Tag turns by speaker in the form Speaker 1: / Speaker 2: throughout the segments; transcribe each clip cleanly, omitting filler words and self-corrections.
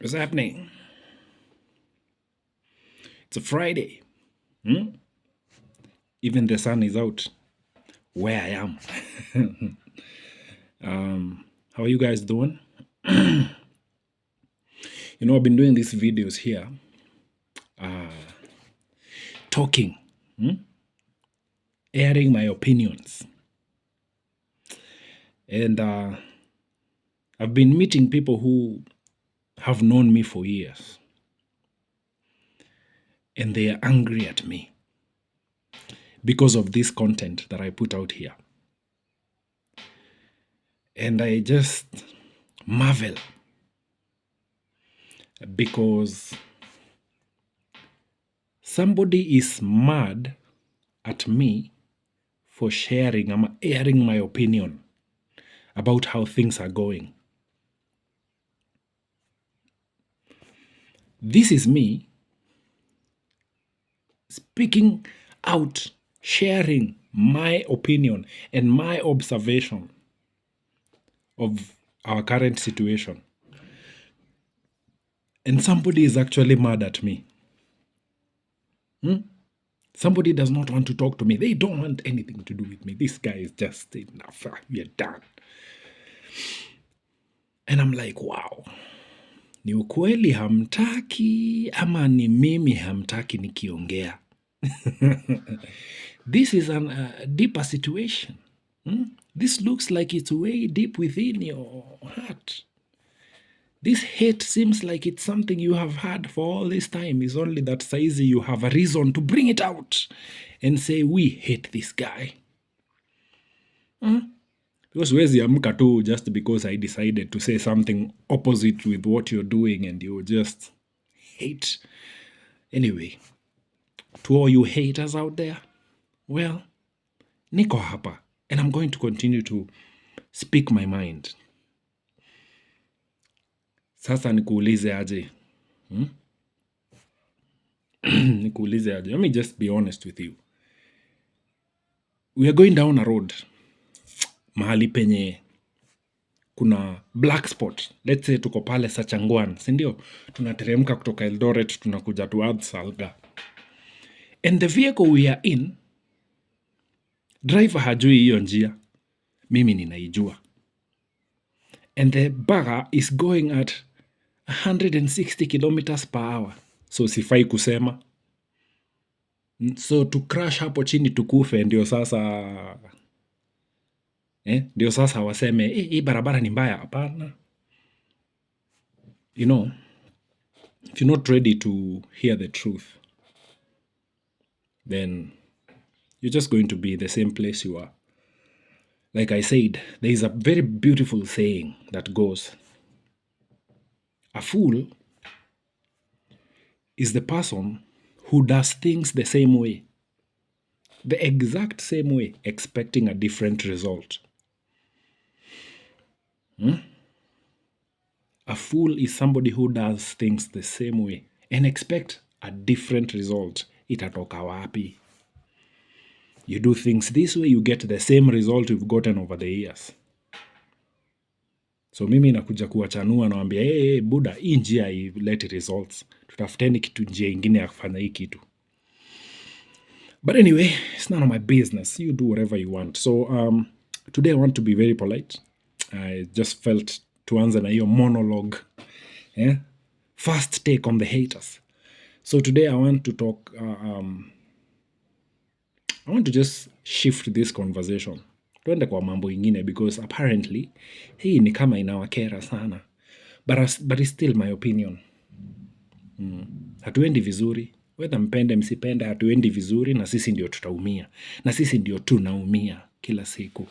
Speaker 1: What's happening? It's a Friday. Even the sun is out where I am. How are you guys doing? I've been doing these videos here, talking, airing my opinions. And I've been meeting people who have known me for years. And they are angry at me because of this content that I put out here. And I just marvel because somebody is mad at me for sharing, I'm airing my opinion about how things are going. This is me speaking out, sharing my opinion and my observation of our current situation. And somebody is actually mad at me. Somebody does not want to talk to me. They don't want anything to do with me. This guy is just enough. We're done. And I'm like, wow. Ni ukweli hamtaki ama ni mimi hamtaki nikiongea? This is a deeper situation. This looks like it's way deep within your heart. This hate seems like it's something you have had for all this time. It's only that saizi you have a reason to bring it out and say, we hate this guy. Because huwezi amka tu just because I decided to say something opposite with what you're doing and you just hate. Anyway, to all you haters out there, well, niko hapa and I'm going to continue to speak my mind. Sasa nikuulize aje? Nikuulize aje? Let me just be honest with you. We are going down a road. Mahali penye kuna black spot. Let's say tuko pale Sachangwan, si ndio? Tunateremka kutoka Eldoret, tunakuja towards Salga. And the vehicle we are in, driver hajui hiyo njia. Mimi ninaijua. And the bugger is going at 160 kilometers per hour. So sifai kusema. So to crash hapo chini tukufe ndio sasa ndio sasa waseme hii barabara ni mbaya. Hapana. You know, if you're not ready to hear the truth, then you're just going to be the same place you are. Like I said, there is a very beautiful saying that goes, a fool is the person who does things the same way, the exact same way, expecting a different result. A fool is somebody who does things the same way and expect a different result. Itatoka wapi? You do things this way, you get the same result you've gotten over the years. So mimi nakuja kuwachanua nawambia, hey, Buddha, hii njia ilete results. Tutafuteni kitu njia ingine ya kufanya hii kitu. But anyway, it's none of my business. You do whatever you want. So today I want to be very polite. I just felt to answer na hiyo monologue. First take on the haters. So today I want to talk, I want to just shift this conversation. Tuende kwa mambo ingine because apparently hii ni kama inawakera sana. But it's still my opinion. Hatuendi vizuri. Whether mpende msipende hatuendi vizuri na sisi ndio tutaumia. Na sisi ndio tunaumia kila siku.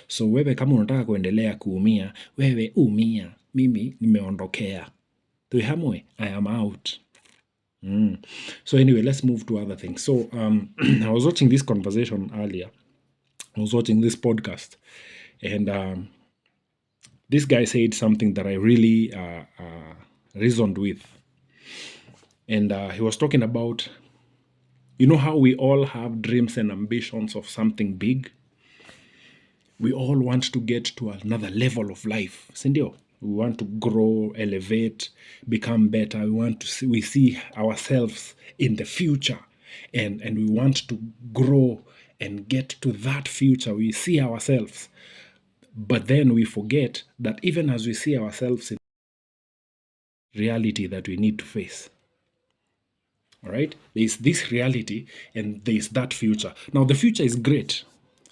Speaker 1: So wewe kama unataka kuendelea kuumia, wewe umia. Mimi nimeondokea. Tuihamwe, I am out. So anyway, let's move to other things. So I was watching this conversation earlier. I was watching this podcast. And this guy said something that I really reasoned with. And he was talking about, you know how we all have dreams and ambitions of something big? We all want to get to another level of life. Sindio? We want to grow, elevate, become better. We see ourselves in the future, and we want to grow and get to that future. We see ourselves, but then we forget that even as we see ourselves in reality that we need to face. All right, there's this reality and there's that future. Now the future is great,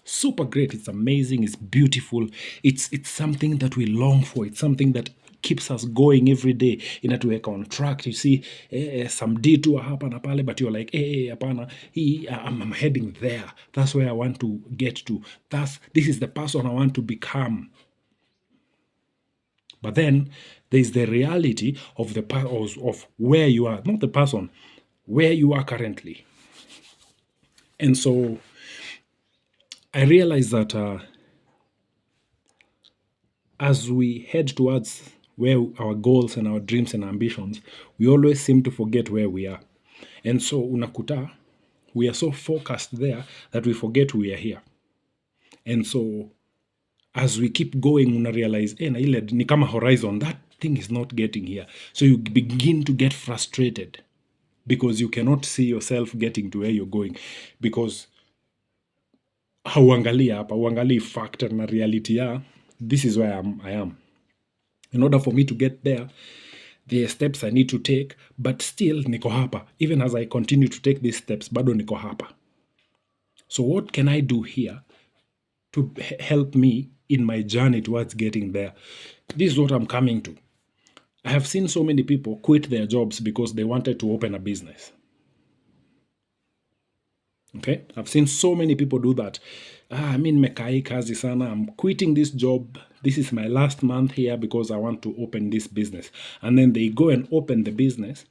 Speaker 1: super great. It's amazing. It's beautiful. It's something that we long for. It's something that keeps us going every day. Inatuweka on track. You see some detour hapa na pale, but you're like, hey, hapana, I'm heading there. That's where I want to get to. This is the person I want to become. But then there's the reality of of where you are, not the person, where you are currently. And so I realize that as we head towards where our goals and our dreams and ambitions, we always seem to forget where we are. And so unakuta, we are so focused there that we forget we are here. And so as we keep going, una realize, na ile ni kama horizon, that thing is not getting here. So you begin to get frustrated because you cannot see yourself getting to where you're going, because hauangalii hapa, uangalii factor na reality ya this is where I am. In order for me to get there, there are steps I need to take, but still niko hapa. Even as I continue to take these steps, bado niko hapa. So what can I do here to help me in my journey towards getting there? This is what I'm coming to. I have seen so many people quit their jobs because they wanted to open a business. Okay, I've seen so many people do that. Nimekaa kazi sana, I'm quitting this job. This is my last month here because I want to open this business. And then they go and open the business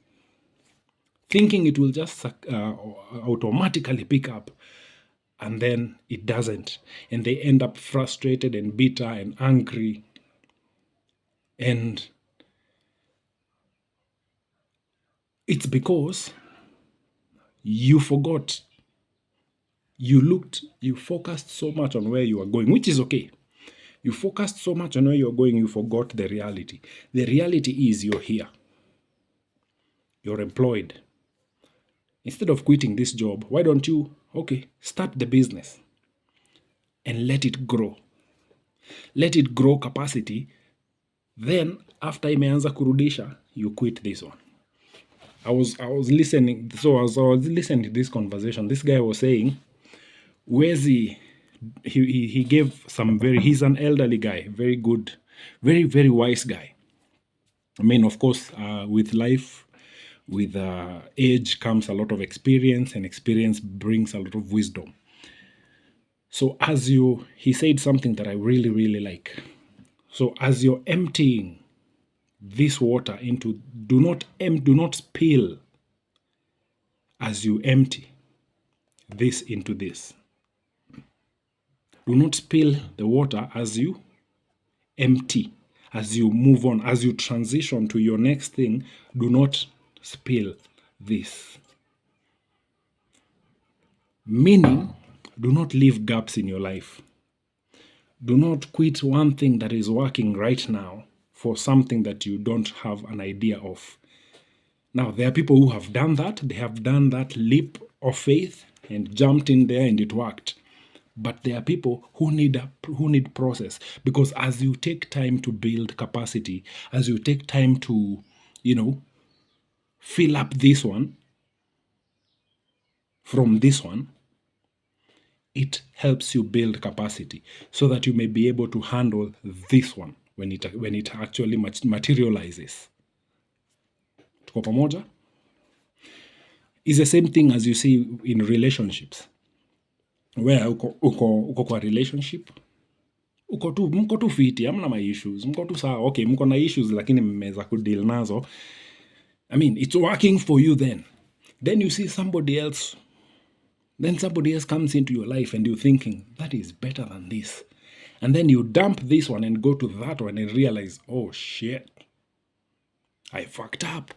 Speaker 1: thinking it will just automatically pick up. And then it doesn't. And they end up frustrated and bitter and angry. And it's because you forgot. You focused so much on where you are going, which is okay. You focused so much on where you're going, you forgot the reality. The reality is you're here. You're employed. Instead of quitting this job, why don't you, start the business and let it grow. Let it grow capacity. Then, after imeanza kurudisha, you quit this one. I was listening, so as I was listening to this conversation, this guy was saying, Wezi, he gave he's an elderly guy, very good, very, very wise guy. I mean, of course, with life, with age comes a lot of experience, and experience brings a lot of wisdom. So he said something that I really, really like. So as you're emptying this water into, do not spill as you empty this into this. Do not spill the water as you empty, as you move on, as you transition to your next thing. Do not spill this. Meaning, do not leave gaps in your life. Do not quit one thing that is working right now for something that you don't have an idea of. Now, there are people who have done that. They have done that leap of faith and jumped in there and it worked. But there are people who need process, because as you take time to build capacity, as you take time to, fill up this one from this one, it helps you build capacity so that you may be able to handle this one when it actually materializes. Tuko pamoja? It's the same thing as you see in relationships. Where uko kwa relationship, mko tu fiti, hamna ma issues, mko tu sawa, okay, mko na issues lakini mmeweza kudeal nazo. I mean, it's working for you then. Then you see somebody else comes into your life and you're thinking, that is better than this. And then you dump this one and go to that one and realize, oh shit, I fucked up.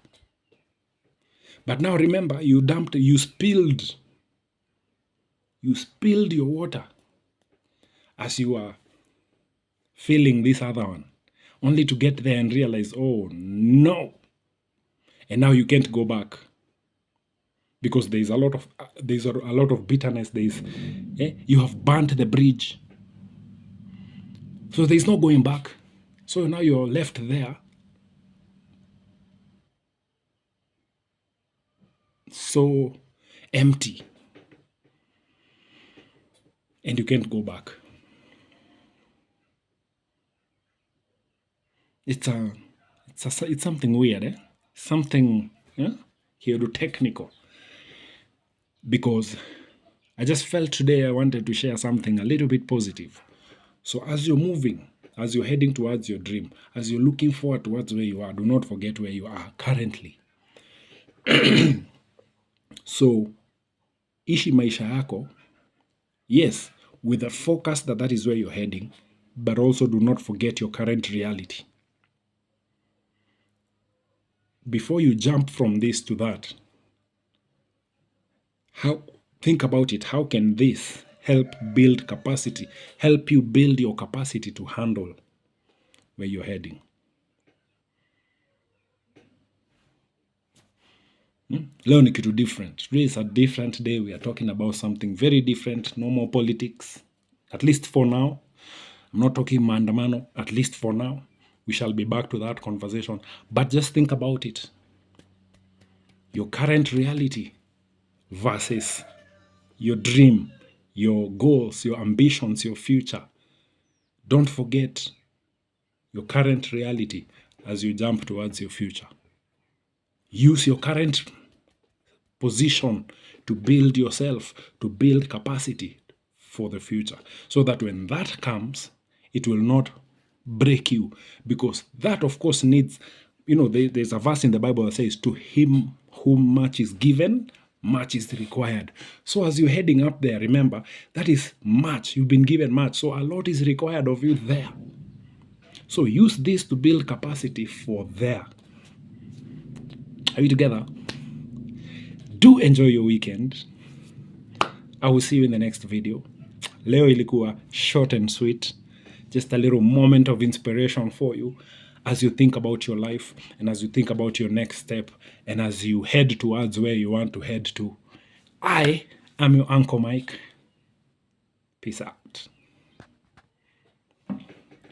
Speaker 1: But now remember, you spilled your water as you are filling this other one. only to get there and realize, oh no, and now you can't go back because there's a lot of bitterness. You have burnt the bridge, so there's no going back. So now you're left there, so empty, and you can't go back. It's something weird, something technical, because I just felt today I wanted to share something a little bit positive. So as you're moving, as you're heading towards your dream, as you're looking forward towards where you are, do not forget where you are currently. So ishi maisha yako, yes, with a focus that is where you're heading, but also do not forget your current reality. Before you jump from this to that, think about it. How can this help build capacity, help you build your capacity to handle where you're heading? Leo ni kitu different. Today is a different day. We are talking about something very different. No more politics, at least for now. I'm not talking maandamano, at least for now. We shall be back to that conversation. But just think about it. Your current reality versus your dream, your goals, your ambitions, your future. Don't forget your current reality as you jump towards your future. Use your current position to build yourself, to build capacity for the future, so that when that comes, it will not break you. Because that, of course, needs, there's a verse in the Bible that says, to him whom much is given, much is required. So as you're heading up there, remember, that is much. You've been given much. So a lot is required of you there. So use this to build capacity for there. Are you together? Do enjoy your weekend. I will see you in the next video. Leo ilikuwa short and sweet. Just a little moment of inspiration for you as you think about your life and as you think about your next step and as you head towards where you want to head to. I am your Uncle Mike. Peace out.